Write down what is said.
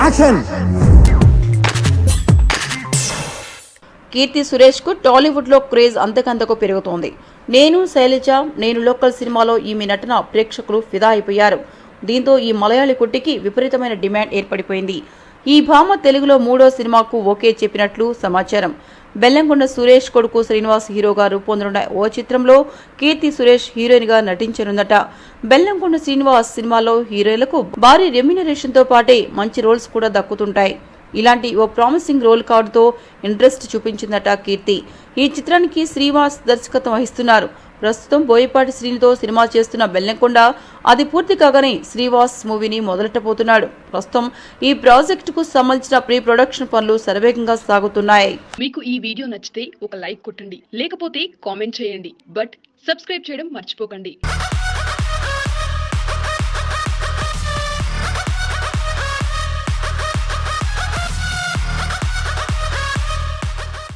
Action. Keerthy Suresh కు టాలీవుడ్ లో craze అంతకంతకు పెరుగుతోంది. నేను శైలజ నేను లోకల్ సినిమాలో ఈమె నటన ప్రేక్షకులు ఫిదా అయిపోయారు. దీంతో ఈ మలయాళీ కుట్టికి విపరీతమైన డిమాండ్ ఏర్పడిపోయింది. ఈ భామ తెలుగులో 3వ సినిమాకు ఓకే చెప్పినట్లు సమాచారం. బెల్లంకొండ సురేష్ కొడుకు శ్రీనివాస్ హీరోగా రూపొందనున్న ఓ చిత్రంలో కీర్తి సురేష్ హీరోయిన్ గా నటించనుందట. బెల్లంకొండ శ్రీనివాస్ సినిమాలో హీరోయిన్లకు భారీ రెమ్యునరేషన్ తో పాటే మంచి రోల్స్ కూడా దక్కుతుంటాయి. ఇలాంటి ఓ ప్రామిసింగ్ రోల్ కావడంతో ఇంట్రెస్ట్ చూపించిందట కీర్తి. ఈ చిత్రానికి శ్రీనివాస్ దర్శకత్వం వహిస్తున్నారు. ప్రస్తుతం బోయపాటి శ్రీనితో సినిమా చేస్తున్న బెల్లంకొండ అది పూర్తి కాగానే శ్రీనివాస్ మూవీని మొదలెట్టబోతున్నాడు. ప్రస్తుతం ఈ ప్రాజెక్టుకు సంబంధించిన ప్రీ ప్రొడక్షన్ పనులు శరవేగంగా సాగుతున్నాయి. మీకు ఈ వీడియో నచ్చితే ఒక లైక్ కొట్టండి, లేకపోతే కామెంట్ చేయండి. బట్ సబ్స్క్రైబ్ చేయడం మర్చిపోకండి.